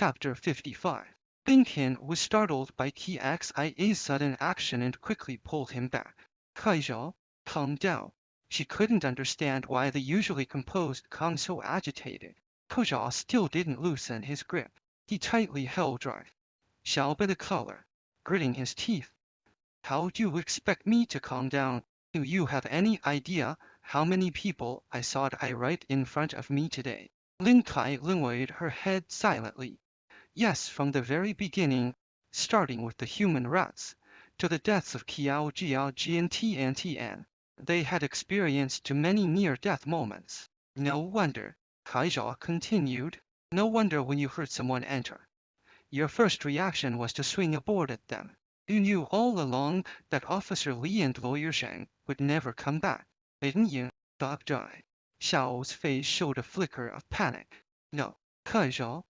Chapter 55. Lin Tian was startled by TXIA's sudden action and quickly pulled him back. Kaizhou, calm down. She couldn't understand why the usually composed Kang so agitated. Kaizhou still didn't loosen his grip. He tightly held Drive Xiao by the collar, gritting his teeth. How do you expect me to calm down? Do you have any idea how many people I saw die right in front of me today? Lin Kai lowered her head silently. Yes, from the very beginning, starting with the human rats, to the deaths of Qiao Jiaoji and Tian Tian, they had experienced too many near-death moments. No wonder, Kaizhou continued, no wonder when you heard someone enter, your first reaction was to swing a board at them. You knew all along that Officer Li and Lawyer Zhang would never come back, didn't you, Dr. Xiao's face showed a flicker of panic. No, Kaizhou.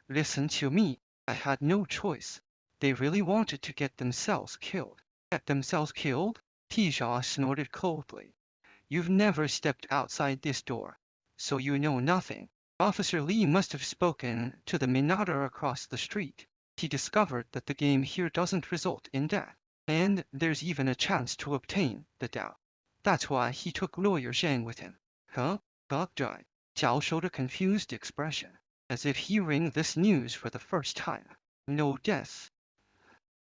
Listen to me, I had no choice. They really wanted to get themselves killed. Get themselves killed? Tijia snorted coldly. You've never stepped outside this door, so you know nothing. Officer Li must have spoken to the Minato across the street. He discovered that the game here doesn't result in death, and there's even a chance to obtain the Dao. That's why he took Lawyer Zhang with him. Huh? Dr. Jiao showed a confused expression, as if hearing this news for the first time. No death.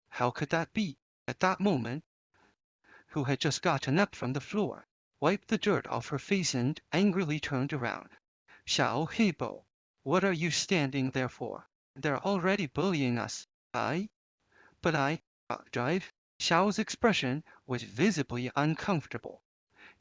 How could that be? At that moment, who had just gotten up from the floor, wiped the dirt off her face and angrily turned around. Xiao Heibo, what are you standing there for? They're already bullying us. But Drive. Xiao's expression was visibly uncomfortable.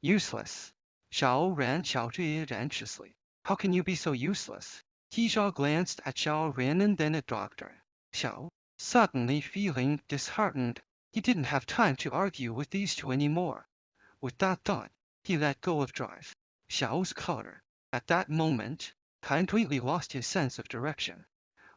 Useless. Xiao ran Xiao anxiously. How can you be so useless? Tijia glanced at Xiao Ran and then at Dr. Xiao, suddenly feeling disheartened. He didn't have time to argue with these two anymore. With that thought, he let go of Drive Xiao's collar. At that moment, Kai completely lost his sense of direction.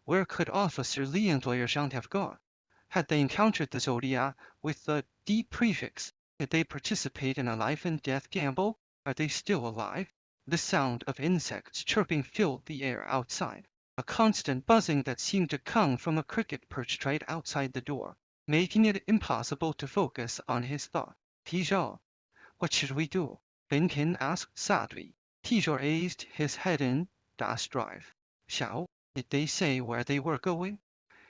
Where could Officer Li and Lawyer Zhang have gone? Had they encountered the Zodiac with the D prefix? Did they participate in a life and death gamble? Are they still alive? The sound of insects chirping filled the air outside. A constant buzzing that seemed to come from a cricket perched right outside the door, making it impossible to focus on his thought. Tijia, what should we do? Lin Tian asked sadly. Tijia raised his head and dashed Drive Xiao, did they say where they were going?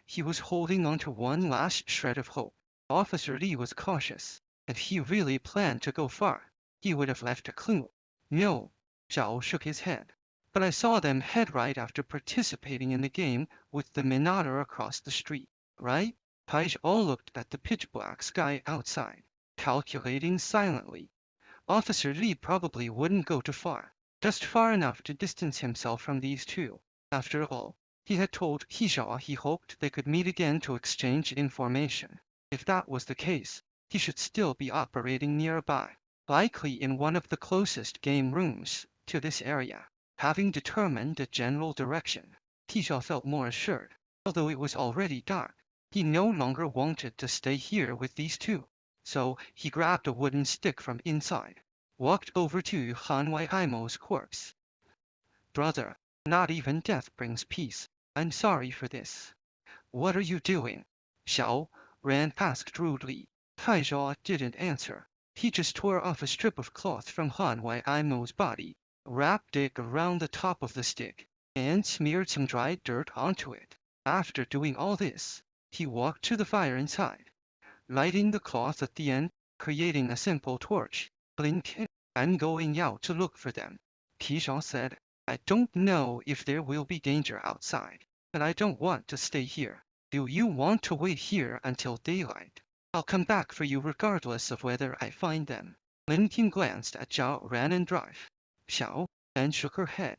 He was holding on to one last shred of hope. Officer Li was cautious. If he really planned to go far, he would have left a clue. No, Xiao shook his head. But I saw them head right after participating in the game with the Minato across the street, right? Kaizhou looked at the pitch-black sky outside, calculating silently. Officer Li probably wouldn't go too far, just far enough to distance himself from these two. After all, he had told Tijia he hoped they could meet again to exchange information. If that was the case, he should still be operating nearby, likely in one of the closest game rooms to this area. Having determined the general direction, Tijia felt more assured. Although it was already dark, he no longer wanted to stay here with these two. So he grabbed a wooden stick from inside, walked over to Han Weimo's corpse. Brother, not even death brings peace. I'm sorry for this. What are you doing? Xiao Ran asked rudely. Kaizhou didn't answer. He just tore off a strip of cloth from Han Weimo's body, wrapped it around the top of the stick, and smeared some dried dirt onto it. After doing all this, he walked to the fire inside, lighting the cloth at the end, creating a simple torch. Blink. I'm going out to look for them, Tijia said. I don't know if there will be danger outside, but I don't want to stay here. Do you want to wait here until daylight? I'll come back for you regardless of whether I find them. Lin Tian glanced at Xiao Ran and Drive Xiao, then shook her head.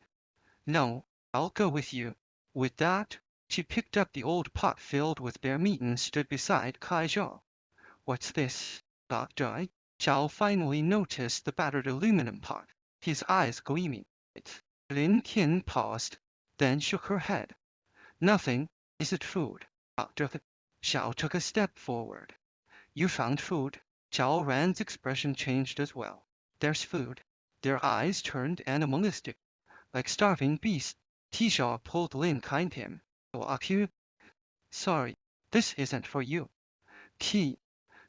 No, I'll go with you. With that, she picked up the old pot filled with bear meat and stood beside Kaizhou. What's this, Dr. Xiao finally noticed the battered aluminum pot, his eyes gleaming. Lin Tian paused, then shook her head. Nothing. Is it food? Dr. Xiao took a step forward. You found food? Xiao Ran's expression changed as well. There's food. Their eyes turned animalistic, like starving beasts. Tijia pulled Lin behind him. you. Sorry, this isn't for you. T.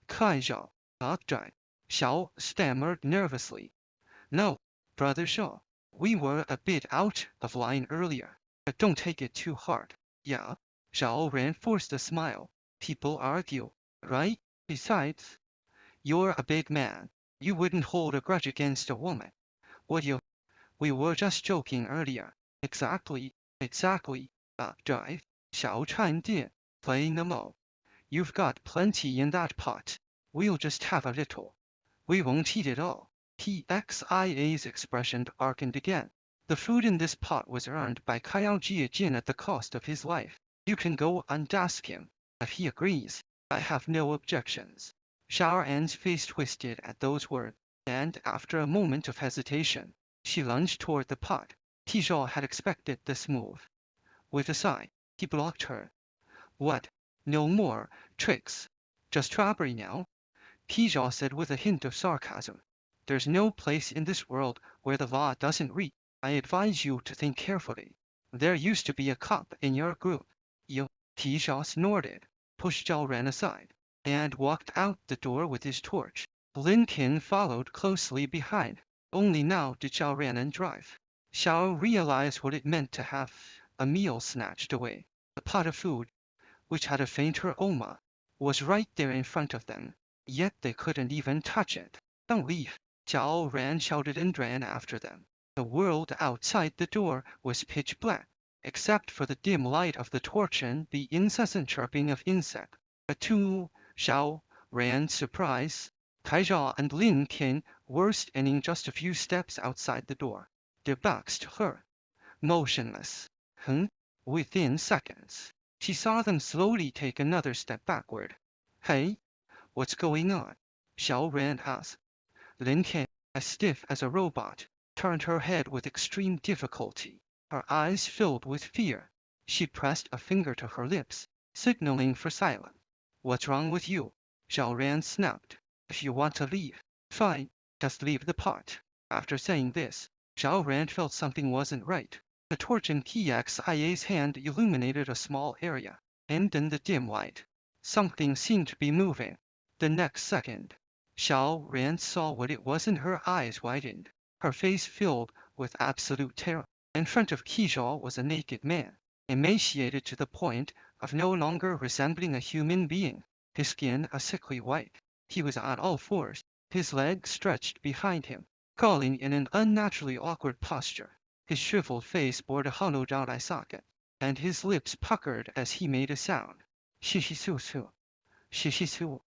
Kaizhao, Zhai. Xiao stammered nervously. No, Brother Shaw. We were a bit out of line earlier, but don't take it too hard. Yeah? Xiao reinforced a smile. People argue, right? Besides, you're a big man. You wouldn't hold a grudge against a woman, would you? We were just joking earlier. Exactly, exactly. Drive. Xiao chimed in, playing the mo. You've got plenty in that pot. We'll just have a little. We won't eat it all. TXIA's expression darkened again. The food in this pot was earned by Kyle Jiajin at the cost of his life. You can go and ask him. If he agrees, I have no objections. Xiao An's face twisted at those words, and after a moment of hesitation, she lunged toward the pot. Tizhou had expected this move. With a sigh, he blocked her. What? No more tricks. Just strawberry now? Tizhou said with a hint of sarcasm. There's no place in this world where the law doesn't reach. I advise you to think carefully. There used to be a cop in your group. You, Tizhou snorted, pushed Zhao Ren aside, and walked out the door with his torch. Lin Qin followed closely behind. Only now did Zhao Ren drive. Xiao realized what it meant to have a meal snatched away. The pot of food, which had a faint aroma, was right there in front of them, yet they couldn't even touch it. Don't leave! Zhao Ran shouted and ran after them. The world outside the door was pitch black, except for the dim light of the torch and the incessant chirping of insects. But to Xiao Ran's surprise, Kaizhao and Lin Qin were standing just a few steps outside the door, their backs to her, motionless. Within seconds, she saw them slowly take another step backward. Hey, what's going on? Xiao Ran asked. Lin Qin, as stiff as a robot, turned her head with extreme difficulty. Her eyes filled with fear. She pressed a finger to her lips, signaling for silence. What's wrong with you? Xiao Ran snapped. If you want to leave, fine, just leave the pot. After saying this, Xiao Ran felt something wasn't right. The torch in TXIA's hand illuminated a small area, and in the dim light, something seemed to be moving. The next second, Xiao Ran saw what it was and her eyes widened. Her face filled with absolute terror. In front of Tizhou was a naked man, emaciated to the point of no longer resembling a human being, his skin a sickly white. He was on all fours, his legs stretched behind him, crawling in an unnaturally awkward posture. His shriveled face bore a hollow eye socket, and his lips puckered as he made a sound. Shishisu. Shishisu.